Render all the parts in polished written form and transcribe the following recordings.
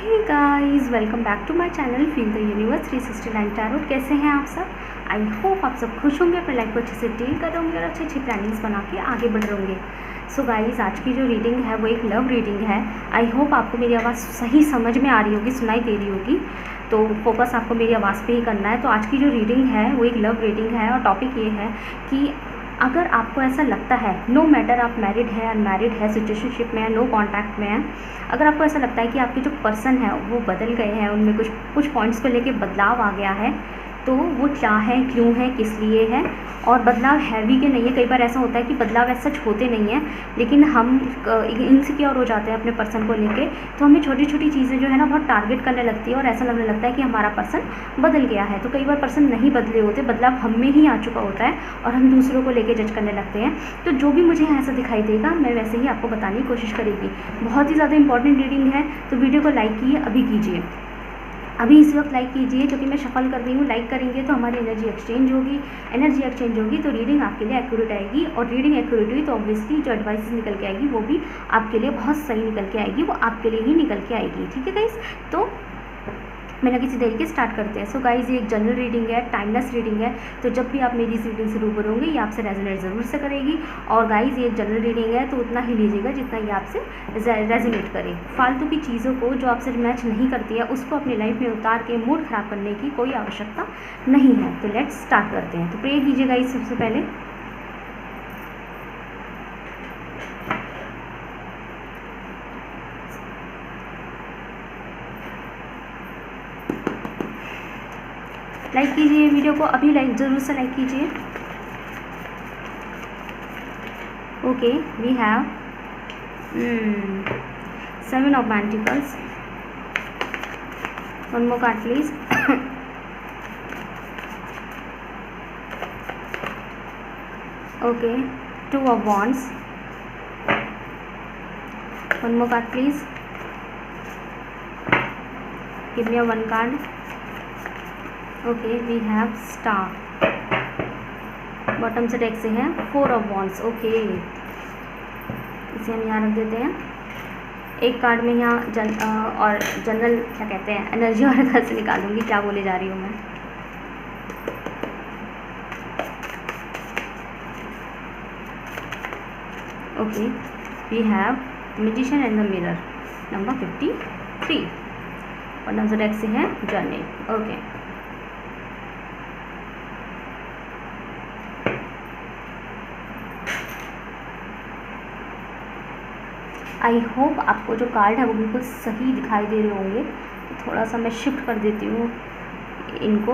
Hey guys, welcome back to my channel feel the universe 369 tarot. कैसे हैं आप सब? आई होप आप सब खुश होंगे, अपने लाइफ को अच्छे से डील कर रहे होंगे और अच्छी अच्छी प्लानिंग्स बना के आगे बढ़ रहे होंगे। सो गाइस, आज की जो रीडिंग है वो एक लव रीडिंग है। आई होप आपको मेरी आवाज़ सही समझ में आ रही होगी, सुनाई दे रही होगी। तो फोकस आपको मेरी आवाज़ पे ही करना है। तो आज की जो रीडिंग है वो एक लव रीडिंग है और टॉपिक ये है कि अगर आपको ऐसा लगता है, नो मैटर आप मैरिड है, अनमैरिड है, सिचुएशनशिप में है, नो कॉन्टैक्ट में है, अगर आपको ऐसा लगता है कि आपके जो पर्सन है वो बदल गए हैं, उनमें कुछ पॉइंट्स को लेके बदलाव आ गया है, तो वो क्या है, क्यों है, किस लिए है और बदलाव है भी कि नहीं है। कई बार ऐसा होता है कि बदलाव ऐसा होते नहीं हैं, लेकिन हम इनसिक्योर हो जाते हैं अपने पर्सन को लेके, तो हमें छोटी छोटी चीज़ें जो है ना बहुत टारगेट करने लगती है और ऐसा लगने लगता है कि हमारा पर्सन बदल गया है। तो कई बार पर्सन नहीं बदले होते, बदलाव हम में ही आ चुका होता है और हम दूसरों को लेके जज करने लगते हैं। तो जो भी मुझे ऐसा दिखाई देगा मैं वैसे ही आपको बताने की कोशिश करेगी। बहुत ही ज़्यादा इंपॉर्टेंट रीडिंग है, तो वीडियो को लाइक कीजिए, अभी कीजिए, अभी इस वक्त लाइक कीजिए, क्योंकि मैं शफल कर रही हूँ। लाइक करेंगे तो हमारी एनर्जी एक्सचेंज होगी, तो रीडिंग आपके लिए एक्यूरेट आएगी। और रीडिंग एक्यूरेट हुई तो ऑब्वियसली जो एडवाइस निकल के आएगी वो भी आपके लिए बहुत सही निकल के आएगी, वो आपके लिए ही निकल के आएगी। ठीक है गाइस, तो बिना किसी देरी के स्टार्ट करते हैं। सो गाइस, ये एक जनरल रीडिंग है, टाइमलेस रीडिंग है, तो जब भी आप मेरी इस रीडिंग से रूबरू होंगे ये आपसे रेजोनेट ज़रूर से करेगी। और गाइस, ये एक जनरल रीडिंग है तो उतना ही लीजिएगा जितना ये आपसे रेजोनेट करे। फालतू की चीज़ों को जो आपसे मैच नहीं करती है उसको अपनी लाइफ में उतार के मूड ख़राब करने की कोई आवश्यकता नहीं है। तो लेट्स स्टार्ट करते हैं। तो प्रे कीजिए गाइस सबसे पहले। लाइक कीजिए वीडियो को, अभी लाइक ज़रूर से लाइक कीजिए। Okay, we have 7 of pentacles. One more card please. Okay, 2 of wands। One more card please. Give me one card. Okay, we have star. Bottom से डेक से है 4 ऑफ wands। ओके, इसे हम यहाँ रख देते हैं। एक कार्ड में यहाँ और जनरल क्या कहते हैं एनर्जी और घर से निकालूंगी, क्या बोले जा रही हूँ मैं। Okay, we have magician and the mirror, number 53। Bottom से डेक से है जर्नी। ओके, आई होप आपको जो कार्ड है वो बिल्कुल सही दिखाई दे रहे होंगे। तो थोड़ा सा मैं शिफ्ट कर देती हूँ इनको,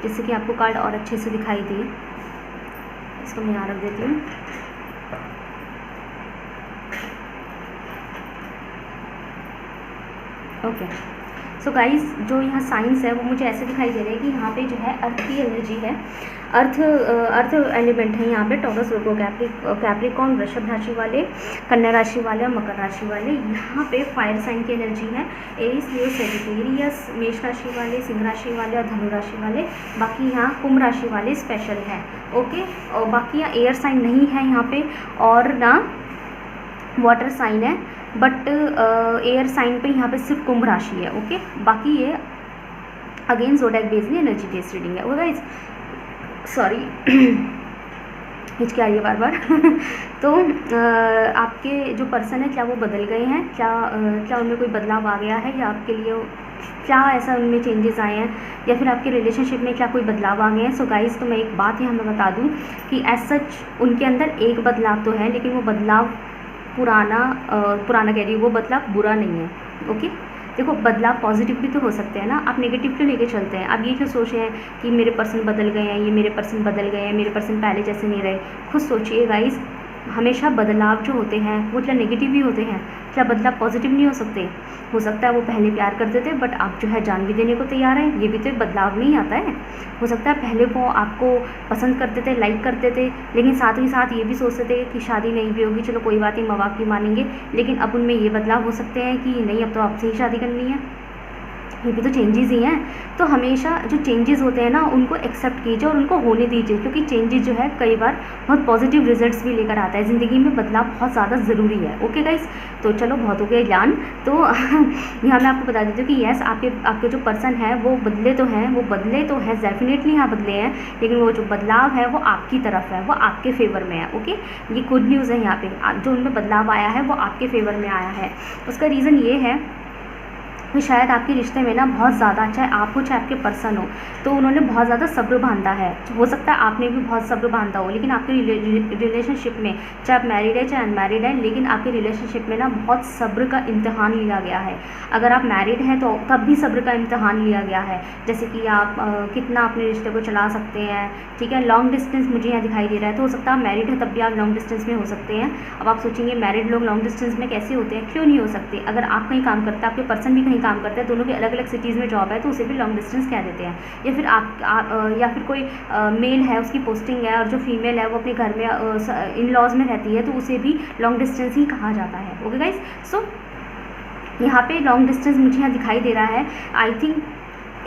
जिससे कि आपको कार्ड और अच्छे से दिखाई दे। इसको मैं यहाँ रख देती हूँ। ओके, सो गाइस, जो यहाँ साइंस है वो मुझे ऐसे दिखाई दे रहे हैं कि यहाँ पे जो है अर्थ की एनर्जी है, अर्थ एलिमेंट है यहाँ पे। टॉरस, वर्गो, कैप्रिकॉर्न, वृषभ राशि वाले, कन्या राशि वाले और मकर राशि वाले। यहाँ पे फायर साइन की एनर्जी है, एरीज, लियो, सैजिटेरियस, मेष राशि वाले, सिंह राशि वाले और धनु राशि वाले। बाकी यहाँ कुंभ राशि वाले स्पेशल है। ओके, और बाकी यहाँ एयर साइन नहीं है यहाँ पे, और ना वाटर साइन है, बट एयर साइन पे यहाँ पे सिर्फ कुंभ राशि है। ओके, बाकी ये again zodiac based energy based reading है। गाइस, सॉरी हिचकी आ रही है बार बार। तो आपके जो पर्सन है क्या वो बदल गए हैं, क्या उनमें कोई बदलाव आ गया है, या आपके लिए क्या ऐसा उनमें चेंजेस आए हैं, या फिर आपके रिलेशनशिप में क्या कोई बदलाव आ गए हैं। सो गाइस, तो मैं एक बात यहाँ मैं बता दूँ कि एज सच उनके अंदर एक बदलाव तो है, लेकिन वो बदलाव पुराना कह रही हूँ, वो बदलाव बुरा नहीं है। ओके, देखो, बदलाव पॉजिटिव भी तो हो सकते हैं ना, आप नेगेटिव क्यों लेके चलते हैं? आप ये क्यों सोच रहे हैं कि मेरे पर्सन बदल गए हैं, ये मेरे पर्सन बदल गए हैं, मेरे पर्सन पहले जैसे नहीं रहे। खुद सोचिए गाइस, हमेशा बदलाव जो होते हैं वो क्या नेगेटिव ही होते हैं? क्या बदलाव पॉजिटिव नहीं हो सकते? हो सकता है वो पहले प्यार करते थे बट आप जो है जान भी देने को तैयार हैं, ये भी तो एक बदलाव में ही आता है। हो सकता है पहले वो आपको पसंद करते थे, लाइक करते थे, लेकिन साथ ही साथ ये भी सोचते थे कि शादी नहीं भी होगी, चलो कोई बात नहीं, मवाक की मानेंगे, लेकिन अब उनमें ये बदलाव हो सकते हैं कि नहीं, अब तो आपसे ही शादी करनी है। ये भी तो चेंजेस ही हैं। तो हमेशा जो चेंजेस होते हैं ना उनको एक्सेप्ट कीजिए और उनको होने दीजिए, क्योंकि चेंजेस जो है कई बार बहुत पॉजिटिव रिजल्ट्स भी लेकर आता है। ज़िंदगी में बदलाव बहुत ज़्यादा ज़रूरी है। ओके गाइस, तो चलो बहुत हो गया ज्ञान। तो यहाँ मैं आपको बता देती हूँ कि यस, आपके जो पर्सन है वो बदले तो हैं, डेफिनेटली हाँ बदले हैं, लेकिन वो जो बदलाव है वो आपकी तरफ है, वो आपके फेवर में है। ओके, ये गुड न्यूज़ है। यहाँ पे जो उनमें बदलाव आया है वो आपके फेवर में आया है। उसका रीज़न ये है कि शायद आपके रिश्ते में ना बहुत ज़्यादा, चाहे आप हो चाहे आपके पर्सन हो, तो उन्होंने बहुत ज़्यादा सब्र बांधा है। हो सकता है आपने भी बहुत सब्र बांधा हो, लेकिन आपके रिलेशनशिप में, चाहे आप मैरिड है चाहे अनमैरिड है, लेकिन आपके रिलेशनशिप में ना बहुत सब्र का इम्तहान लिया गया है। अगर आप मैरिड हैं तो तब भी सब्र का इम्तहान लिया गया है, जैसे कि आप कितना अपने रिश्ते को चला सकते हैं। ठीक है, लॉन्ग डिस्टेंस मुझे यहाँ दिखाई दे रहा है, तो हो सकता है आप मैरिड है तब भी आप लॉन्ग डिस्टेंस में हो सकते हैं। अब आप सोचेंगे मैरिड लोग लॉन्ग डिस्टेंस में कैसे होते हैं, क्यों नहीं हो सकते? अगर आप कहीं काम करते हैं, आपके पर्सन भी कहीं काम करते हैं, दोनों की अलग अलग सिटीज़ में जॉब है, तो उसे भी लॉन्ग डिस्टेंस कह देते हैं। या फिर या फिर कोई मेल है, उसकी पोस्टिंग है, और जो फीमेल है वो अपने घर में इन लॉज में रहती है, तो उसे भी लॉन्ग डिस्टेंस ही कहा जाता है। ओके गाइस, सो यहाँ पे लॉन्ग डिस्टेंस मुझे यहाँ दिखाई दे रहा है। आई थिंक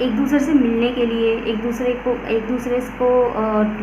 एक दूसरे से मिलने के लिए, एक दूसरे को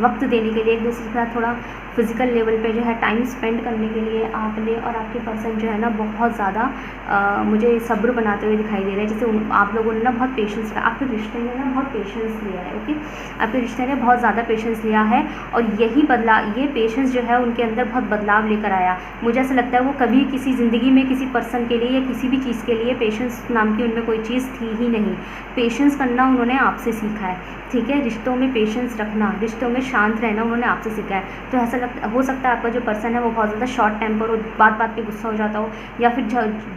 वक्त देने के लिए, एक दूसरे के साथ थोड़ा फिज़िकल लेवल पे जो है टाइम स्पेंड करने के लिए आपने और आपके पर्सन जो है ना बहुत ज़्यादा मुझे सब्र बनाते हुए दिखाई दे रहे हैं। जैसे आप लोगों ने ना बहुत पेशेंस रखा, आपके रिश्ते ने ना बहुत पेशेंस लिया है। ओके, आपके रिश्ते ने बहुत ज़्यादा पेशेंस लिया है, और ये पेशेंस जो है उनके अंदर बहुत बदलाव लेकर आया। मुझे ऐसा लगता है वो कभी किसी ज़िंदगी में किसी पर्सन के लिए या किसी भी चीज़ के लिए पेशेंस नाम की उनमें कोई चीज़ थी ही नहीं। पेशेंस करना उन्होंने आपसे सीखा है। ठीक है, रिश्तों में पेशेंस रखना, रिश्तों में शांत रहना उन्होंने आपसे सीखा है। तो ऐसा हो सकता है आपका जो पर्सन है वो बहुत ज़्यादा शॉर्ट टेम्पर हो, बात बात पे गुस्सा हो जाता हो, या फिर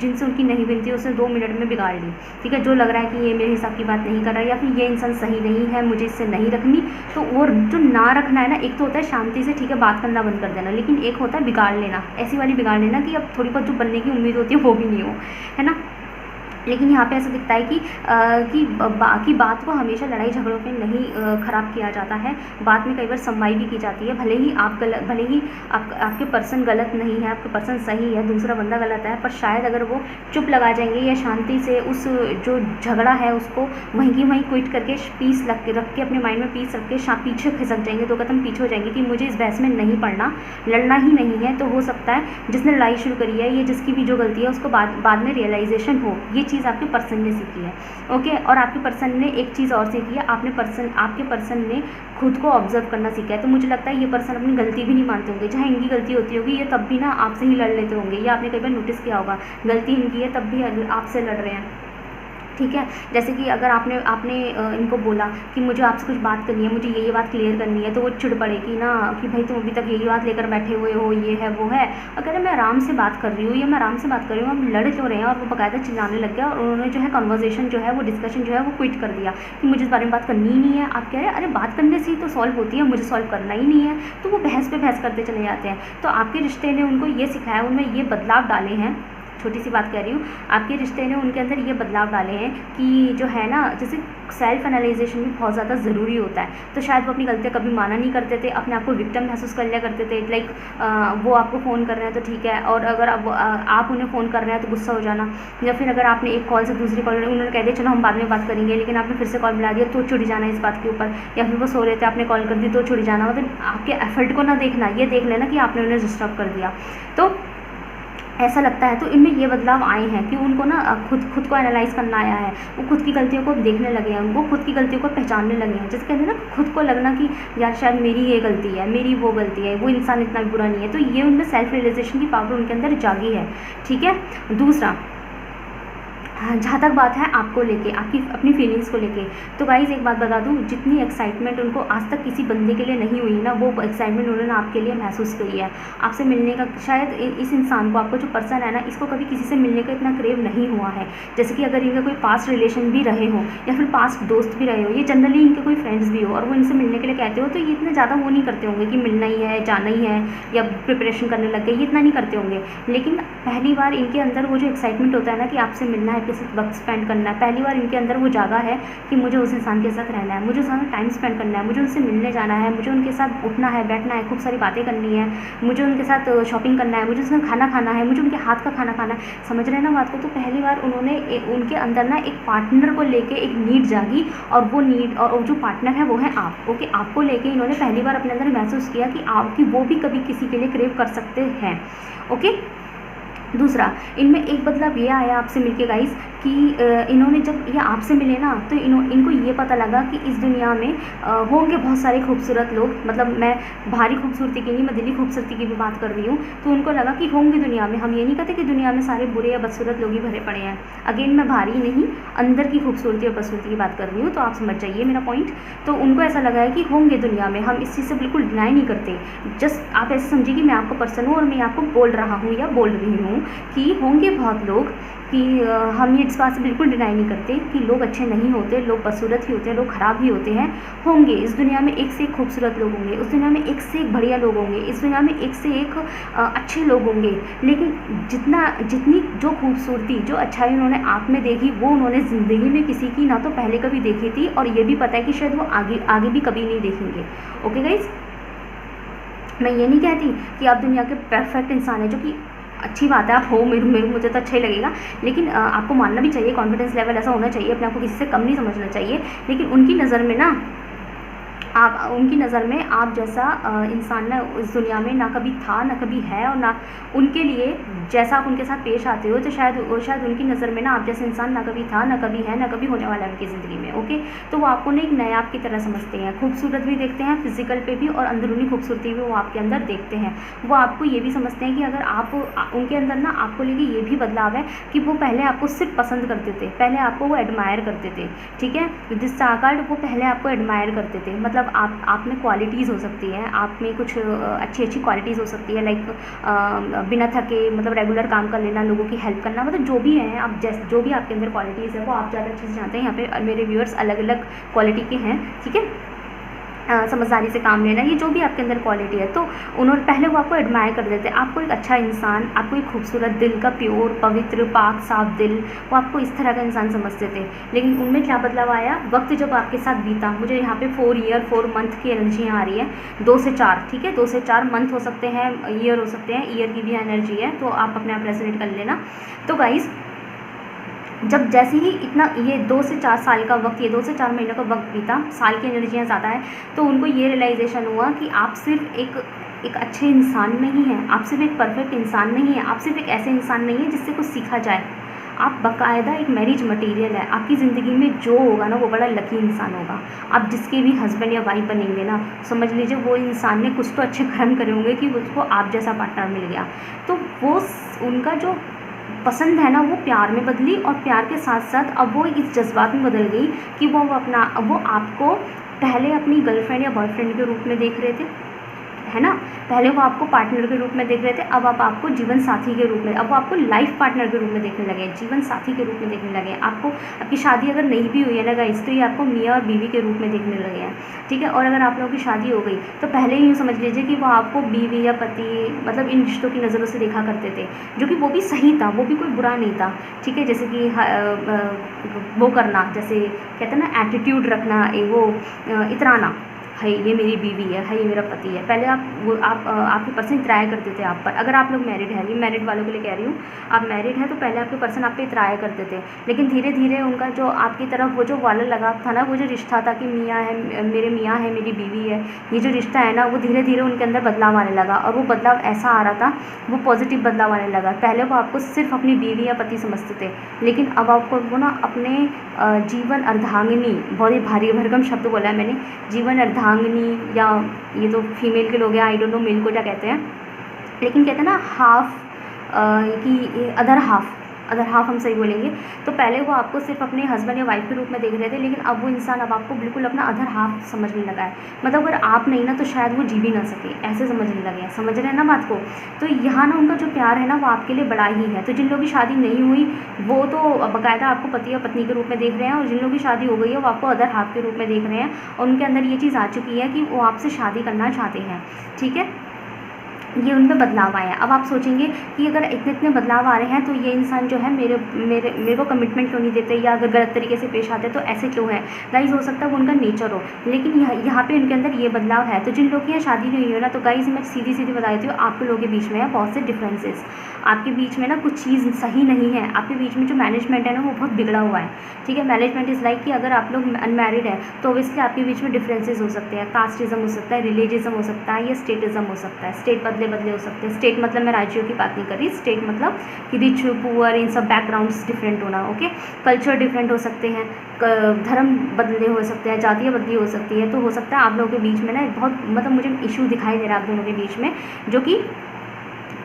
जिनसे उनकी नहीं बनती है उसे 2 मिनट में बिगाड़ ली। ठीक है, जो लग रहा है कि ये मेरे हिसाब की बात नहीं कर रहा है, या फिर ये इंसान सही नहीं है, मुझे इससे नहीं रखनी। तो और जो ना रखना है ना, एक तो होता है शांति से ठीक है बात करना बंद कर देना, लेकिन एक होता है बिगाड़ लेना, ऐसी वाली बिगाड़ लेना कि अब थोड़ी बहुत जो बनने की उम्मीद होती है वो भी नहीं हो, है ना। लेकिन यहाँ पे ऐसा दिखता है कि बात को हमेशा लड़ाई झगड़ों पे नहीं ख़राब किया जाता है। बात में कई बार समवाई भी की जाती है। भले ही आपके पर्सन गलत नहीं है, आपके पर्सन सही है, दूसरा बंदा गलत है, पर शायद अगर वो चुप लगा जाएंगे या शांति से उस जो झगड़ा है उसको वहीं की वहीं क्विट करके पीस रख के अपने माइंड में पीस रख के पीछे खिसक जाएंगे, 2 कदम पीछे हो जाएंगे कि मुझे इस बहस में नहीं पड़ना, लड़ना ही नहीं है, तो हो सकता है जिसने लड़ाई शुरू करी है, ये जिसकी भी जो गलती है उसको बाद में रियलाइजेशन हो। ये चीज़ आपके पर्सन ने सीखी है। ओके, और आपके पर्सन ने एक चीज़ और सीखी है, आपके पर्सन ने खुद को ऑब्जर्व करना सीखा है। तो मुझे लगता है ये पर्सन अपनी गलती भी नहीं मानते होंगे, चाहे इनकी गलती होती होगी, ये तब भी ना आपसे ही लड़ लेते होंगे। ये आपने कई बार नोटिस किया होगा, गलती इनकी है तब भी आपसे लड़ रहे हैं। ठीक है, जैसे कि अगर आपने इनको बोला कि मुझे आपसे कुछ बात करनी है, मुझे ये बात क्लियर करनी है, तो वो चिढ़ पड़ेगी ना कि भाई तुम अभी तक यही बात लेकर बैठे हुए हो, ये है वो है। अगर मैं आराम से बात कर रही हूँ हम लड़ तो रहे हैं, और वो बाकायदा चिल्लाने लग गया, और उन्होंने जो है कन्वर्सेशन जो है वो डिस्कशन जो है वो क्विट कर दिया कि मुझे इस बारे में बात करनी ही नहीं है। आप कह रहे हैं अरे बात करने से ही तो सॉल्व होती है, मुझे सॉल्व करना ही नहीं है, तो वो बहस पे बहस करते चले जाते हैं। तो आपके रिश्ते ने उनको ये सिखाया, उनमें ये बदलाव डाले हैं। छोटी सी बात कह रही हूँ, आपके रिश्ते ने उनके अंदर ये बदलाव डाले हैं कि जो है ना, जैसे सेल्फ एनालाइजेशन भी बहुत ज़्यादा ज़रूरी होता है। तो शायद वो अपनी गलतियाँ कभी माना नहीं करते थे, अपने आप को विक्टिम महसूस कर लिया करते थे। लाइक वो आपको फ़ोन कर रहे हैं तो ठीक है, और अगर आप उन्हें फ़ोन कर रहे हैं तो गुस्सा हो जाना, या फिर अगर आपने एक कॉल से दूसरी कॉल उन्होंने कह दिया चलो हम बाद में बात करेंगे, लेकिन आपने फिर से कॉल मिला दिया तो चिढ़ जाना इस बात के ऊपर, या फिर वो सो रहे थे आपने कॉल कर दी तो चिढ़ जाना। मतलब आपके एफर्ट को ना देखना, ये देख लेना कि आपने उन्हें डिस्टर्ब कर दिया। तो ऐसा लगता है, तो इनमें ये बदलाव आए हैं कि उनको ना खुद को एनालाइज करना आया है, वो खुद की गलतियों को देखने लगे हैं, उनको खुद की गलतियों को पहचानने लगे हैं। जैसे कहते हैं ना, खुद को लगना कि यार शायद मेरी ये गलती है, मेरी वो गलती है, वो इंसान इतना बुरा नहीं है। तो ये उनमें सेल्फ रियलाइजेशन की पावर उनके अंदर जागी है। ठीक है, दूसरा जहाँ तक बात है आपको लेके, आपकी अपनी फीलिंग्स को लेके, तो गाइज़ एक बात बता दूँ, जितनी एक्साइटमेंट उनको आज तक किसी बंदे के लिए नहीं हुई ना, वो एक्साइटमेंट उन्होंने आपके लिए महसूस करी है। आपसे मिलने का शायद इस इंसान को, आपका जो पर्सन है ना, इसको कभी किसी से मिलने का इतना क्रेव नहीं हुआ है। जैसे कि अगर इनका कोई पास्ट रिलेशन भी रहे हो, या फिर पास्ट दोस्त भी रहे हो, ये जनरली इनके कोई फ्रेंड्स भी हो, और वो इनसे मिलने के लिए कहते हो, तो ये इतना ज़्यादा वो नहीं करते होंगे कि मिलना ही है, जाना ही है, या प्रिपरेशन करने लग गए, ये इतना नहीं करते होंगे। लेकिन पहली बार इनके अंदर वो जो एक्साइटमेंट होता है ना कि आपसे मिलना है, आपके साथ वक्त स्पेंड करना है, पहली बार इनके अंदर वो जागा है कि मुझे उस इंसान के साथ रहना है, मुझे उसके साथ टाइम स्पेंड करना है, मुझे उनसे मिलने जाना है, मुझे उनके साथ उठना है, बैठना है, खूब सारी बातें करनी है, मुझे उनके साथ शॉपिंग करना है, मुझे उनके साथ खाना खाना है, मुझे उनके हाथ का खाना खाना है। समझ रहे हैं ना बात को? तो पहली बार उन्होंने उनके अंदर ना एक पार्टनर को लेके एक नीड जागी, और वो नीड और जो पार्टनर है वो है आप। ओके, आपको लेके इन्होंने पहली बार अपने अंदर महसूस किया कि आपकी वो भी कभी किसी के लिए क्रेव कर सकते हैं। ओके, दूसरा, इनमें एक बदलाव ये आया आपसे मिलके गाइस कि इन्होंने जब ये आपसे मिले ना तो इनको ये पता लगा कि इस दुनिया में होंगे बहुत सारे खूबसूरत लोग, मतलब मैं बाहरी खूबसूरती की नहीं, मैं दिली खूबसूरती की भी बात कर रही हूँ। तो उनको लगा कि होंगे दुनिया में, हम ये नहीं कहते कि दुनिया में सारे बुरे या बदसूरत लोग ही भरे पड़े हैं। अगेन मैं बाहरी नहीं, अंदर की खूबसूरती और बदसूरती की बात कर रही हूँ, तो आप समझ जाइए मेरा पॉइंट। तो उनको ऐसा लगा है कि होंगे दुनिया में, हम इस चीज़ से बिल्कुल डिनाई नहीं करते। जस्ट आप ऐसे समझिए कि मैं आपका पर्सन हूँ और मैं आपको बोल रहा हूँ या बोल रही हूँ कि होंगे बहुत लोग, कि हम ये इस बात से बिल्कुल डिनाई नहीं करते कि लोग अच्छे नहीं होते, लोग बदसूरत ही होते हैं, लोग ख़राब ही होते हैं। होंगे इस दुनिया में एक से एक खूबसूरत लोग होंगे, इस दुनिया में एक से एक बढ़िया लोग होंगे, इस दुनिया में एक से एक अच्छे लोग होंगे। लेकिन जितनी जो खूबसूरती, जो अच्छाई उन्होंने आप में देखी, वो उन्होंने ज़िंदगी में किसी की ना तो पहले कभी देखी थी, और ये भी पता है कि शायद वो आगे भी कभी नहीं देखेंगे। ओके गाइज, मैं ये नहीं कहती कि आप दुनिया के परफेक्ट इंसान हैं, जो कि अच्छी बात है, आप हो, मुझे तो अच्छा ही लगेगा, लेकिन आपको मानना भी चाहिए, कॉन्फिडेंस लेवल ऐसा होना चाहिए, अपने आप को किसी से कम नहीं समझना चाहिए। लेकिन उनकी नज़र में ना उनकी नज़र में आप जैसा इंसान ना इस दुनिया में ना कभी था, ना कभी है, और ना उनके लिए जैसा आप उनके साथ पेश आते हो, तो शायद उनकी नज़र में ना आप जैसा इंसान ना कभी था, ना कभी है, ना कभी होने वाला है उनकी ज़िंदगी में। ओके, तो वो आपको ना एक नया आप की तरह समझते हैं, खूबसूरत भी देखते हैं फिजिकल पे भी, और अंदरूनी खूबसूरती भी वो आपके अंदर देखते हैं। वो आपको ये भी समझते हैं कि अगर आप उनके अंदर ना आपको लेके ये भी बदलाव है कि वो पहले आपको सिर्फ पसंद करते थे, पहले आपको वो एडमायर करते थे। ठीक है, दिस कार्ड वो पहले आपको एडमायर करते थे, मतलब आप में क्वालिटीज़ हो सकती हैं, आप में कुछ अच्छी क्वालिटीज़ हो सकती है, लाइक बिना थके, मतलब रेगुलर काम कर लेना, लोगों की हेल्प करना, मतलब जो भी है आप जो भी आपके अंदर क्वालिटीज़ है वो आप ज़्यादा अच्छे से जानते हैं। यहाँ पे मेरे व्यूअर्स अलग अलग क्वालिटी के हैं, ठीक है, समझदारी से काम लेना, ये जो भी आपके अंदर क्वालिटी है। तो उन्होंने पहले वो आपको एडमायर कर देते, आपको एक अच्छा इंसान, आपको एक खूबसूरत दिल का प्योर, पवित्र, पाक, साफ दिल, वो आपको इस तरह का इंसान समझते थे। लेकिन उनमें क्या बदलाव आया, वक्त जब आपके साथ बीता, मुझे यहाँ पे 4 मंथ की एनर्जियाँ आ रही है, 2 से 4, ठीक है, 2 से 4 मंथ हो सकते हैं, ईयर हो सकते हैं, ईयर की भी एनर्जी है, तो आप अपने आप रेजोनेट कर लेना। तो गाइस, जब जैसे ही इतना ये 2 से 4 साल का वक्त, ये 2 से 4 महीनों का वक्त बीता, साल की एनर्जियाँ ज़्यादा है, तो उनको ये रियलाइजेशन हुआ कि आप सिर्फ एक अच्छे इंसान नहीं हैं, आप सिर्फ एक परफेक्ट इंसान नहीं है, आप सिर्फ एक ऐसे इंसान नहीं है जिससे कुछ सीखा जाए, आप बाकायदा एक मैरिज मटेरियल है। आपकी ज़िंदगी में जो होगा ना वो बड़ा लकी इंसान होगा। आप जिसके भी हस्बैंड या वाइफ बनेंगे ना, समझ लीजिए वो इंसान ने कुछ तो अच्छे कर्म करे होंगे कि उसको आप जैसा पार्टनर मिल गया। तो वो उनका जो पसंद है ना वो प्यार में बदली, और प्यार के साथ साथ अब वो इस जज्बात में बदल गई कि वो आपको पहले अपनी गर्लफ्रेंड या बॉयफ्रेंड के रूप में देख रहे थे, है ना, पहले वो आपको पार्टनर के रूप में देख रहे थे, अब आप आपको जीवन साथी के रूप में, अब वो आपको लाइफ पार्टनर के रूप में देखने लगे, जीवन साथी के रूप में देखने लगे। आपको आपकी शादी अगर नहीं भी हुई है ना गाइस, तो ये आपको मियाँ और बीवी के रूप में देखने लगे हैं, ठीक है। और अगर आप लोगों की शादी हो गई तो पहले ही यूँ समझ लीजिए कि वो आपको बीवी या पति, मतलब इन रिश्तों की नज़रों से देखा करते थे, जो कि वो भी सही था, वो भी कोई बुरा नहीं था, ठीक है। जैसे कि वो करना, जैसे कहते हैं ना एटीट्यूड रखना, वो इतराना, है ये मेरी बीवी है ये मेरा पति है, पहले आपके पर्सन इतराया करते थे आप पर। अगर आप लोग मैरिड हैं, ये मैरिड वालों के लिए कह रही हूँ, आप मैरिड हैं तो पहले आपके पर्सन आप पे इतराया करते थे, लेकिन धीरे धीरे उनका जो आपकी तरफ वो जो वाला लगाव था ना, वो जो रिश्ता था कि मियाँ है, मेरे मियाँ है, मेरी बीवी है, ये जो रिश्ता है ना, वो धीरे धीरे उनके अंदर बदलाव आने लगा, और वो बदलाव ऐसा आ रहा था, वो पॉजिटिव बदलाव आने लगा। पहले वो आपको सिर्फ अपनी बीवी या पति समझते थे, लेकिन अब आपको वो ना अपने जीवन अर्धांगिनी, बहुत ही भारी भरकम शब्द बोला है मैंने, जीवन अर्धांगिनी, या ये तो फीमेल के लोग हैं, आई डोंट नो मेल को क्या कहते हैं, लेकिन कहते हैं ना हाफ कि अदर हाफ हम सही बोलेंगे। तो पहले वो आपको सिर्फ अपने हस्बैंड या वाइफ के रूप में देख रहे थे, लेकिन अब वो इंसान अब आपको बिल्कुल अपना अदर हाफ समझने लगा है। मतलब अगर आप नहीं ना तो शायद वो जी भी ना सके, ऐसे समझने लगे हैं, समझ रहे हैं ना बात को। तो यहाँ ना उनका जो प्यार है ना वो आपके लिए बड़ा ही है। तो जिन लोगों की शादी नहीं हुई वो तो बाकायदा आपको पति और पत्नी के रूप में देख रहे हैं, और जिन लोगों की शादी हो गई है वो आपको अदर हाफ के रूप में देख रहे हैं, और उनके अंदर ये चीज़ आ चुकी है कि वो आपसे शादी करना चाहते हैं, ठीक है। ये उनमें बदलाव आया। अब आप सोचेंगे कि अगर इतने इतने बदलाव आ रहे हैं तो ये इंसान जो है मेरे मेरे मेरे को कमिटमेंट क्यों नहीं देते, या अगर गलत तरीके से पेश आते तो ऐसे क्यों है। गाइज़ हो सकता है वो उनका नेचर हो, लेकिन यहाँ पे उनके अंदर ये बदलाव है। तो जिन लोग की यहाँ शादी नहीं हुई है ना, तो गाइज़ मैं सीधी सीधी बता देती हूँ, आपके लोगों के बीच में है बहुत से डिफरेंसेस, आपके बीच में ना कुछ चीज़ सही नहीं है, आपके बीच में जो मैनेजमेंट है ना वो बहुत बिगड़ा हुआ है। ठीक है, मैनेजमेंट इज़ लाइक कि अगर आप लोग अनमैरिड है तो ओबियसली आपके बीच में डिफरेंसेस हो सकते हैं, कास्टिज़म हो सकता है, रिलीजियज़म हो सकता है, या स्टेटिज़म हो सकता है। स्टेट बदले बदले हो सकते हैं। स्टेट मतलब मैं राज्यों की बात नहीं कर रही, स्टेट मतलब कि रिच पुअर इन सब बैकग्राउंड्स डिफरेंट होना। ओके, कल्चर डिफरेंट हो सकते हैं, धर्म बदले हो सकते हैं, जातियाँ बदली हो सकती है। तो हो सकता है आप लोगों के बीच में ना बहुत मतलब मुझे इशू दिखाई दे रहा है आप दोनों के बीच में, जो कि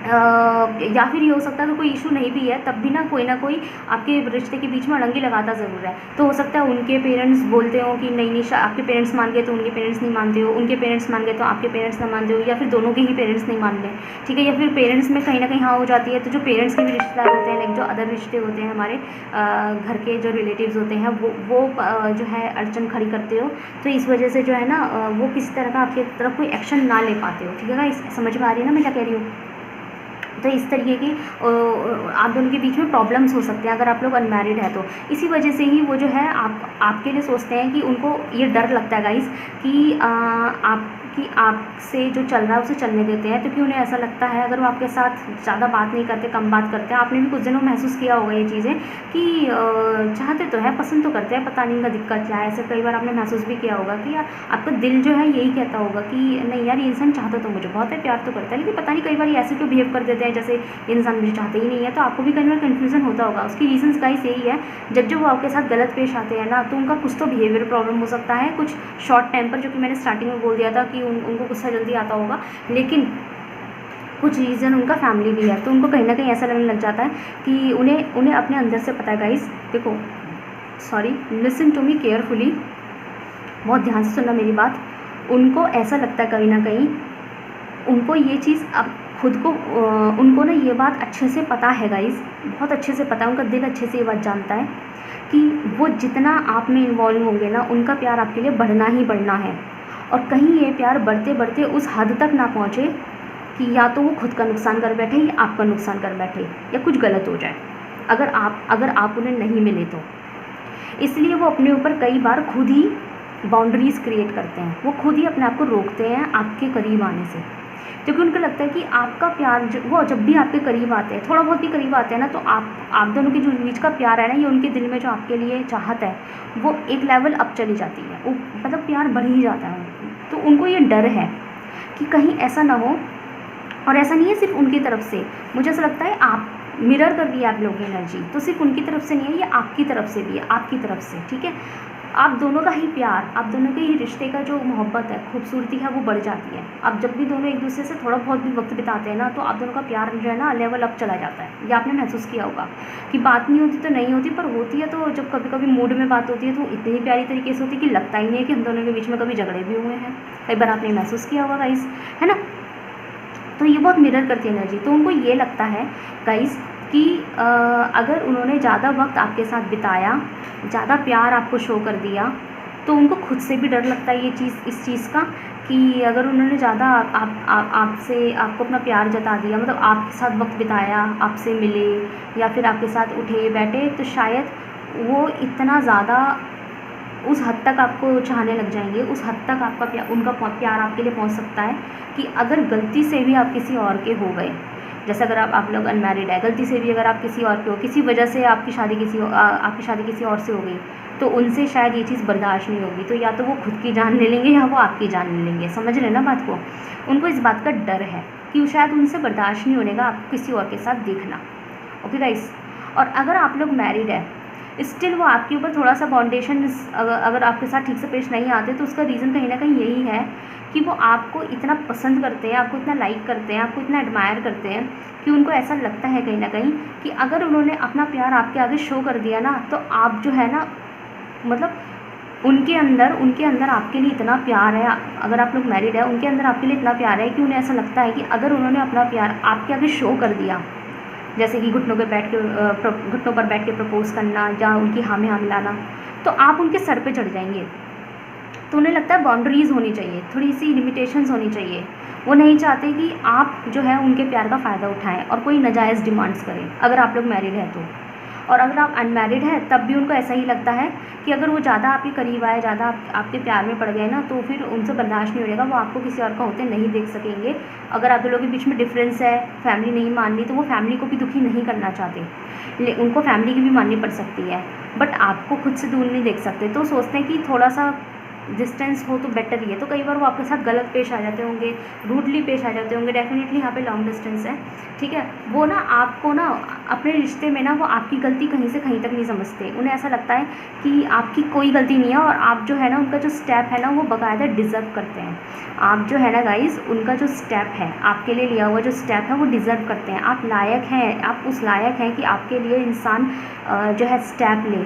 या फिर ये हो सकता है कि कोई इशू नहीं भी है तब भी ना कोई आपके रिश्ते के बीच में अड़ंगी लगाता ज़रूर है। तो हो सकता है उनके पेरेंट्स बोलते हो कि नहीं नहीं, आपके पेरेंट्स मान गए तो उनके पेरेंट्स नहीं मानते हो, उनके पेरेंट्स मान गए तो आपके पेरेंट्स ना मानते हो, या फिर दोनों के ही पेरेंट्स नहीं मान लें। ठीक है, या फिर पेरेंट्स में कहीं ना कहीं हाँ हो जाती है। तो जो पेरेंट्स के भी रिश्तेदार होते हैं, लाइक जो अदर रिश्ते होते हैं हमारे घर के जो रिलेटिव्स होते हैं, वो जो है अड़चन खड़ी करते हो। तो इस वजह से जो है ना वो किसी तरह का आपके तरफ कोई एक्शन ना ले पाते हो। ठीक है, समझ में आ रही है ना मैं क्या कह रही हूँ। तो इस तरीके की आप दोनों के बीच में प्रॉब्लम्स हो सकते हैं अगर आप लोग अनमैरिड है तो। इसी वजह से ही वो जो है आपके लिए सोचते हैं कि उनको ये डर लगता है गाइस कि आपसे जो चल रहा है उसे चलने देते हैं। क्योंकि उन्हें ऐसा लगता है अगर वो आपके साथ ज़्यादा बात नहीं करते, कम बात करते हैं। आपने भी कुछ दिनों महसूस किया होगा ये चीज़ें कि चाहते तो है, पसंद तो करते हैं, पता नहीं इनका दिक्कत क्या है। ऐसे कई बार आपने महसूस भी किया होगा कि यार आपका दिल जो है यही कहता होगा कि नहीं यार ये इंसान चाहता तो मुझे बहुत है, प्यार तो करता है, लेकिन पता नहीं कई बार ऐसे क्यों बिहेव कर देते हैं जैसे इंसान मुझे चाहते ही नहीं है। तो आपको भी कई बार कन्फ्यूज़न होता होगा। उसकी रीजंस गाइस यही है, जब वो आपके साथ गलत पेश आते हैं ना तो उनका कुछ तो बिहेवियर प्रॉब्लम हो सकता है, कुछ शॉर्ट टेम्पर, जो कि मैंने स्टार्टिंग में बोल दिया था कि उनको गुस्सा जल्दी आता होगा, लेकिन कुछ रीज़न उनका फैमिली भी है। तो उनको कहीं ना कहीं ऐसा लगने लग जाता है कि उन्हें अपने अंदर से पता है गाइस, देखो sorry, listen to me carefully, बहुत ध्यान से सुनना मेरी बात। उनको ऐसा लगता है कहीं ना कहीं, उनको ये चीज़ अब खुद को उनको ना ये बात अच्छे से पता है गाइस, बहुत अच्छे से पता है, उनका दिल अच्छे से ये बात जानता है कि वो जितना आप में इन्वॉल्व होंगे ना, उनका प्यार आपके लिए बढ़ना ही बढ़ना है। और कहीं ये प्यार बढ़ते बढ़ते उस हद तक ना पहुँचे कि या तो वो खुद का नुकसान कर बैठे या आपका नुकसान कर बैठे, या कुछ गलत हो जाए अगर आप उन्हें नहीं मिले तो। इसलिए वो अपने ऊपर कई बार खुद ही बाउंड्रीज़ क्रिएट करते हैं, वो खुद ही अपने आप को रोकते हैं आपके करीब आने से। क्योंकि उनको लगता है कि आपका प्यार वो जब भी आपके करीब आते हैं, थोड़ा बहुत भी करीब आते हैं ना, तो आप दोनों के जो बीच का प्यार है ना, ये उनके दिल में जो आपके लिए चाहत है वो एक लेवल अप चली जाती है, वो मतलब प्यार बढ़ ही जाता है। तो उनको ये डर है कि कहीं ऐसा ना हो। और ऐसा नहीं है सिर्फ उनकी तरफ से, मुझे ऐसा लगता है आप मिरर कर रही है आप लोगों की एनर्जी, तो सिर्फ उनकी तरफ से नहीं है, ये आपकी तरफ से भी है, आपकी तरफ से। ठीक है, आप दोनों का ही प्यार, आप दोनों के ही रिश्ते का जो मोहब्बत है, खूबसूरती है, वो बढ़ जाती है। आप जब भी दोनों एक दूसरे से थोड़ा बहुत भी वक्त बिताते हैं ना, तो आप दोनों का प्यार जो है ना लेवल अप चला जाता है। ये आपने महसूस किया होगा कि बात नहीं होती तो नहीं होती, पर होती है तो जब कभी कभी मूड में बात होती है तो इतनी प्यारी तरीके से होती है कि लगता ही नहीं है कि हम दोनों के बीच में कभी झगड़े भी हुए हैं। कई बार आपने महसूस किया होगा गाइस, है ना। तो ये बहुत मिरर करती है एनर्जी। तो उनको ये लगता है गाइस कि अगर उन्होंने ज़्यादा वक्त आपके साथ बिताया, ज़्यादा प्यार आपको शो कर दिया, तो उनको खुद से भी डर लगता है इस चीज़ का कि अगर उन्होंने ज़्यादा आपको अपना प्यार जता दिया, मतलब आपके साथ वक्त बिताया, आपसे मिले या फिर आपके साथ उठे बैठे, तो शायद वो इतना ज़्यादा उस हद तक आपको चाहने लग जाएंगे, उस हद तक उनका प्यार आपके लिए पहुंच सकता है कि अगर गलती से भी आप किसी और के हो गए, जैसे अगर आप लोग अनमैरिड है, गलती से भी अगर आप किसी और के हो, किसी वजह से आपकी शादी किसी और से हो गई, तो उनसे शायद ये चीज़ बर्दाश्त नहीं होगी। तो या तो वो खुद की जान ले लेंगे या वो आपकी जान ले लेंगे। समझ रहे ना बात को। उनको इस बात का डर है कि शायद उनसे बर्दाश्त नहीं होने का आप किसी और के साथ देखना। Okay guys. और अगर आप लोग मैरिड है, स्टिल वो आपके ऊपर थोड़ा सा बाउंडेशन अगर आपके साथ ठीक से पेश नहीं आते, तो उसका रीज़न कहीं ना कहीं यही है कि वो आपको इतना पसंद करते हैं, आपको इतना लाइक करते हैं, आपको इतना एडमायर करते हैं कि उनको ऐसा लगता है कहीं ना कहीं कि अगर उन्होंने अपना प्यार आपके आगे शो कर दिया ना, तो आप जो है ना, मतलब उनके अंदर आपके लिए इतना प्यार है, अगर आप लोग मैरिड है, उनके अंदर आपके लिए इतना प्यार है कि उन्हें ऐसा लगता है कि अगर उन्होंने अपना प्यार आपके आगे शो कर दिया, जैसे कि घुटनों पर बैठ के प्रपोज़ करना या उनकी हाँ में हाँ मिलाना, तो आप उनके सर पे चढ़ जाएंगे। तो उन्हें लगता है बाउंड्रीज़ होनी चाहिए, थोड़ी सी लिमिटेशंस होनी चाहिए। वो नहीं चाहते कि आप जो है उनके प्यार का फ़ायदा उठाएं और कोई नाजायज़ डिमांड्स करें, अगर आप लोग मैरिड हैं तो। और अगर आप अनमैरिड हैं तब भी उनको ऐसा ही लगता है कि अगर वो ज़्यादा आपके करीब आए, ज़्यादा आपके प्यार में पड़ गए ना, तो फिर उनसे बर्दाश्त नहीं होगा, वो आपको किसी और का होते नहीं देख सकेंगे। अगर आप लोगों के बीच में डिफरेंस है, फैमिली नहीं मान रही, तो वो फैमिली को भी दुखी नहीं करना चाहते, उनको फैमिली की भी माननी पड़ सकती है, बट आपको खुद से दूर नहीं देख सकते। तो सोचते हैं कि थोड़ा सा डिस्टेंस हो तो बेटर ही है। तो कई बार वो आपके साथ गलत पेश आ जाते होंगे, रूडली पेश आ जाते होंगे। डेफिनेटली यहाँ पे लॉन्ग डिस्टेंस है, ठीक है। वो ना आपको ना अपने रिश्ते में ना वो आपकी गलती कहीं से कहीं तक नहीं समझते। उन्हें ऐसा लगता है कि आपकी कोई गलती नहीं है और आप जो है ना उनका जो स्टेप है ना वो बाकायदा डिज़र्व करते हैं। आप जो है ना गाइज़, उनका जो स्टेप है, आपके लिए लिया हुआ जो स्टेप है वो डिज़र्व करते हैं। आप लायक हैं, आप उस लायक हैं कि आपके लिए इंसान जो है स्टेप ले,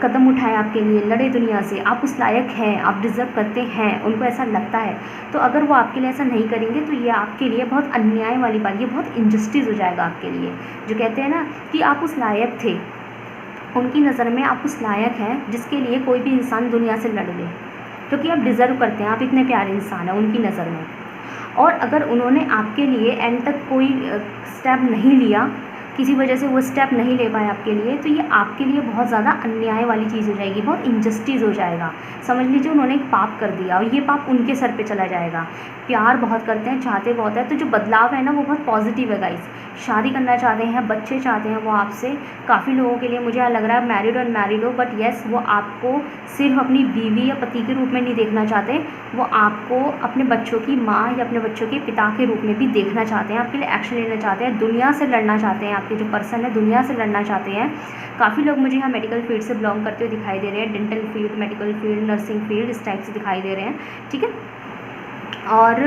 कदम उठाए आपके लिए, लड़े दुनिया से। आप उस लायक हैं, आप डिज़र्व करते हैं, उनको ऐसा लगता है। तो अगर वो आपके लिए ऐसा नहीं करेंगे तो ये आपके लिए बहुत अन्याय वाली बात, ये बहुत इनजस्टिस हो जाएगा आपके लिए। जो कहते हैं ना कि आप उस लायक थे, उनकी नज़र में आप उस लायक हैं जिसके लिए कोई भी इंसान दुनिया से लड़ ले, क्योंकि आप डिज़र्व करते हैं, आप इतने प्यारे इंसान हैं उनकी नज़र में। और अगर उन्होंने आपके लिए एंड तक कोई स्टेप नहीं लिया, किसी वजह से वो स्टेप नहीं ले पाए आपके लिए, तो ये आपके लिए बहुत ज़्यादा अन्याय वाली चीज़ हो जाएगी, बहुत इनजस्टिस हो जाएगा। समझ लीजिए उन्होंने एक पाप कर दिया और ये पाप उनके सर पे चला जाएगा। प्यार बहुत करते हैं, चाहते बहुत है, तो जो बदलाव है ना वो बहुत पॉजिटिव है गाइस। शादी करना चाहते हैं, बच्चे चाहते हैं वो आपसे। काफ़ी लोगों के लिए मुझे लग रहा है मैरिड और अनमैरिड हो, बट येस वो आपको सिर्फ अपनी बीवी या पति के रूप में नहीं देखना चाहते, वो आपको अपने बच्चों की माँ या अपने बच्चों के पिता के रूप में भी देखना चाहते हैं, आपके लिए एक्शन लेना चाहते हैं, दुनिया से लड़ना चाहते हैं। आपके जो पर्सन है दुनिया से लड़ना चाहते हैं। काफ़ी लोग मुझे यहाँ मेडिकल फील्ड से बिलोंग करते हुए दिखाई दे रहे हैं, dental field, medical field, nursing field, इस टाइप से दिखाई दे रहे हैं, ठीक है। और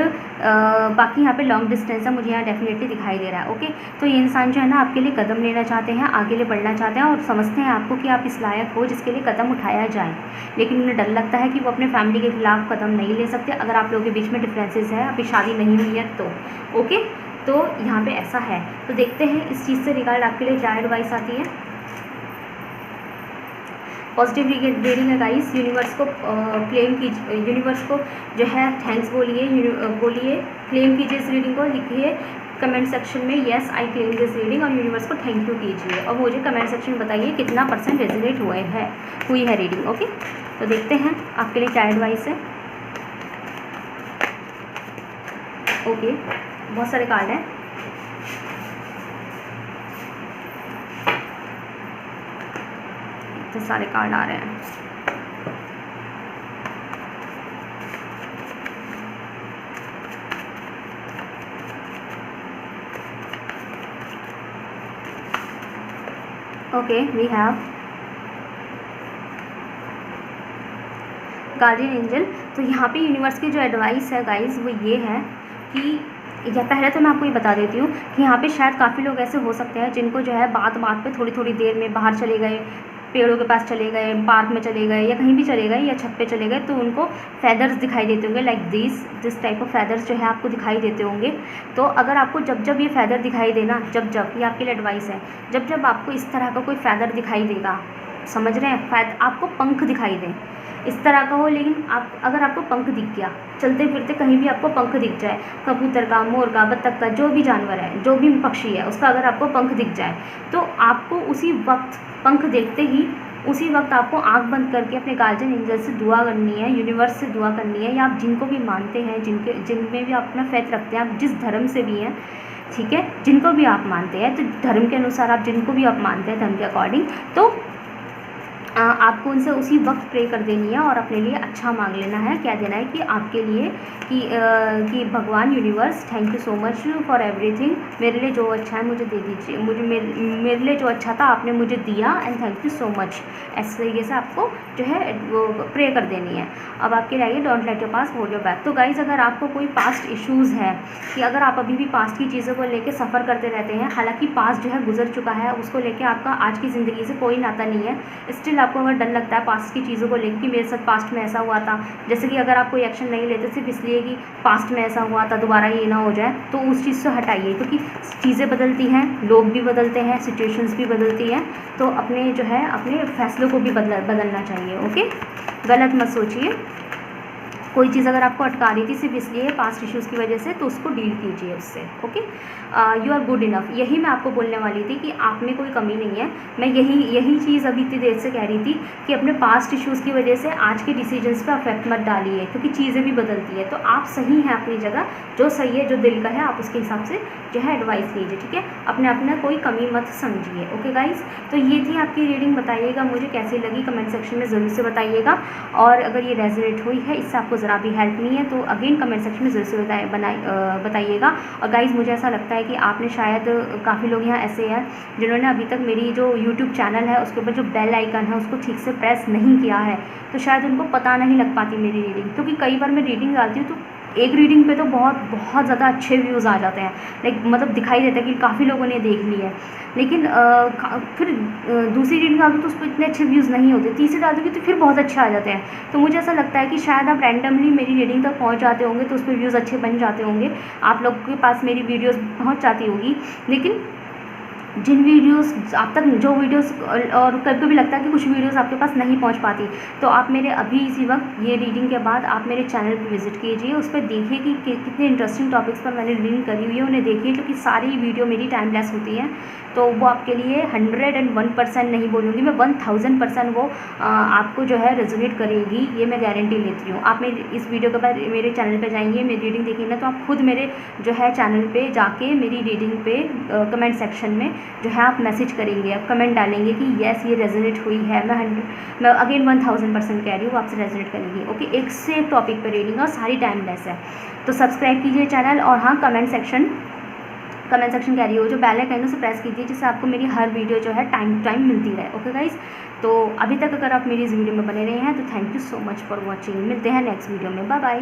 बाकी यहाँ पे लॉन्ग डिस्टेंस है, मुझे यहाँ डेफिनेटली दिखाई दे रहा है, ओके। तो ये इंसान जो है ना आपके लिए कदम लेना चाहते हैं, आगे लिए बढ़ना चाहते हैं और समझते हैं आपको कि आप इस लायक हो जिसके लिए कदम उठाया जाए, लेकिन उन्हें डर लगता है कि वो अपने फैमिली के खिलाफ कदम नहीं ले सकते अगर आप लोगों के बीच में डिफरेंसेस है, अभी शादी नहीं हुई है तो, ओके। तो यहाँ पे ऐसा है। तो देखते हैं इस चीज़ से रिगार्ड आपके लिए क्या एडवाइस आती है। पॉजिटिव रीडिंग है गाइस। यूनिवर्स को क्लेम कीजिए, यूनिवर्स को जो है थैंक्स बोलिए, बोलिए क्लेम कीजिए इस रीडिंग को, लिखिए कमेंट सेक्शन में yes I claim this reading और यूनिवर्स को थैंक यू कीजिए और मुझे कमेंट सेक्शन में बताइए कितना % रेजोनेट हुई है रीडिंग, ओके। तो देखते हैं आपके लिए क्या एडवाइस है, ओके। बहुत सारे कार्ड हैं, इतने सारे कार्ड आ रहे हैं। Okay, we have guardian angel. तो यहाँ पे यूनिवर्स की जो एडवाइस है गाइस वो ये है कि या पहले तो मैं आपको ये बता देती हूँ कि यहाँ पे शायद काफ़ी लोग ऐसे हो सकते हैं जिनको जो है बात बात पे थोड़ी थोड़ी देर में बाहर चले गए, पेड़ों के पास चले गए, पार्क में चले गए या कहीं भी चले गए या छत पे चले गए, तो उनको फेदर्स दिखाई देते होंगे, like this type of feathers जो है आपको दिखाई देते होंगे। तो अगर आपको जब ये फेदर दिखाई देना, जब ये आपके लिए एडवाइस है, जब आपको इस तरह का कोई फेदर दिखाई देगा, समझ रहे हैं, आपको पंख दिखाई दें इस तरह का हो, लेकिन अगर आपको पंख दिख गया, चलते फिरते कहीं भी आपको पंख दिख जाए, कबूतर का, मोर का, बत्तख का, जो भी जानवर है, जो भी पक्षी है, उसका अगर आपको पंख दिख जाए तो आपको उसी वक्त, पंख देखते ही उसी वक्त आपको आंख बंद करके अपने गार्जियन एंजल से दुआ करनी है, यूनिवर्स से दुआ करनी है, या आप जिनको भी मानते हैं, जिनमें भी आप अपना फेथ रखते हैं, आप जिस धर्म से भी हैं, ठीक है, जिनको भी आप मानते हैं, तो धर्म के अनुसार आप जिनको भी आप मानते हैं, धर्म के अकॉर्डिंग, तो आपको उनसे उसी वक्त प्रे कर देनी है और अपने लिए अच्छा मांग लेना है। क्या देना है कि आपके लिए कि भगवान universe thank you so much for everything, मेरे लिए जो अच्छा है मुझे दे दीजिए, मेरे लिए जो अच्छा था आपने मुझे दिया and thank you so much. ऐसे तरीके से आपको जो है वो प्रे कर देनी है। अब आपके लिए don't let your past hold your back. तो गाइज अगर आपको कोई पास्ट इश्यूज़ है कि अगर आप अभी भी पास्ट की चीज़ों को लेकर सफ़र करते रहते हैं, हालांकि पास्ट जो है गुजर चुका है, उसको लेकर आपका आज की ज़िंदगी से कोई नाता नहीं है, स्टिल आपको अगर डर लगता है पास्ट की चीज़ों को लेकर कि मेरे साथ पास्ट में ऐसा हुआ था, जैसे कि अगर आप कोई एक्शन नहीं लेते सिर्फ इसलिए कि पास्ट में ऐसा हुआ था दोबारा ये ना हो जाए, तो उस चीज़ से हटाइए, क्योंकि चीज़ें बदलती हैं, लोग भी बदलते हैं, सिचुएशंस भी बदलती हैं, तो अपने जो है अपने फैसलों को भी बदलना चाहिए, ओके। गलत मत सोचिए, कोई चीज़ अगर आपको अटका रही थी सिर्फ इसलिए पास्ट इश्यूज़ की वजह से, तो उसको डील कीजिए उससे। Okay, you are good enough, यही मैं आपको बोलने वाली थी कि आप में कोई कमी नहीं है। मैं यही चीज़ अभी इतनी देर से कह रही थी कि अपने पास्ट इश्यूज़ की वजह से आज के डिसीजंस पे अफेक्ट मत डालिए, क्योंकि चीज़ें भी बदलती है। तो आप सही हैं अपनी जगह, जो सही है, जो दिल का है, आप उसके हिसाब से जो है एडवाइस लीजिए, ठीक है। अपने कोई कमी मत समझिए। ओके गाइज़, तो ये थी आपकी रीडिंग। बताइएगा मुझे कैसी लगी, कमेंट सेक्शन में ज़रूर से बताइएगा। और अगर ये रेजोनेट हुई है, इससे आपको ज़रा भी हेल्प नहीं है, तो अगेन कमेंट सेक्शन में ज़रूर से बताइएगा। और गाइज़ मुझे ऐसा लगता है कि आपने शायद काफ़ी लोग यहाँ ऐसे हैं जिन्होंने अभी तक मेरी जो यूट्यूब चैनल है उसके ऊपर जो बेल आइकन है उसको ठीक से प्रेस नहीं किया है, तो शायद उनको पता नहीं लग पाती मेरी रीडिंग। क्योंकि कई बार मैं रीडिंग डालती हूँ तो एक रीडिंग पे तो बहुत ज़्यादा अच्छे व्यूज़ आ जाते हैं, लाइक मतलब दिखाई देता है कि काफ़ी लोगों ने देख ली है। लेकिन फिर दूसरी रीडिंग डालती तो उस पर इतने अच्छे व्यूज़ नहीं होते, तीसरी डाल दूँगी तो फिर बहुत अच्छे आ जाते हैं। तो मुझे ऐसा लगता है कि शायद आप रैंडमली मेरी रीडिंग तक पहुँच जाते होंगे तो उस पर व्यूज़ अच्छे बन जाते होंगे, आप लोगों के पास मेरी वीडियोज़ पहुँच जाती होगी। लेकिन जिन वीडियोस आप तक, जो वीडियोस, और कभी कभी लगता है कि कुछ वीडियोस आपके पास नहीं पहुंच पाती, तो आप मेरे अभी इसी वक्त ये रीडिंग के बाद आप मेरे चैनल पर विजिट कीजिए, उस पर देखिए कि कितने इंटरेस्टिंग टॉपिक्स पर मैंने रीडिंग करी हुई है, उन्हें देखिए, क्योंकि सारी वीडियो मेरी टाइमलेस होती हैं। तो वो आपके लिए 101% नहीं बोलूँगी मैं, 1000% वो आपको जो है रेजोनेट करेगी, ये मैं गारंटी लेती हूँ। आप मेरे इस वीडियो के बाद मेरे चैनल पे जाएंगे, मेरी रीडिंग देखेंगे, तो आप खुद मेरे जो है चैनल पे जाके मेरी रीडिंग पे कमेंट सेक्शन में जो है आप मैसेज करेंगे, आप कमेंट डालेंगे कि येस ये रेजोनेट हुई है। मैं अगेन 1000% कह रही हूँ, आपसे रेजोनेट करेंगी। ओके, एक से एक टॉपिक पर रीडिंग और सारी टाइमलेस है। तो सब्सक्राइब कीजिए चैनल, और हाँ कमेंट सेक्शन कह रही हो जो बेल आइकन से प्रेस कीजिए, जिससे आपको मेरी हर वीडियो जो है टाइम टू टाइम मिलती रहे। ओके गाइज, तो अभी तक अगर आप मेरी इस वीडियो में बने रहे हैं तो thank you so much for watching. मिलते हैं नेक्स्ट वीडियो में, बाय बाय।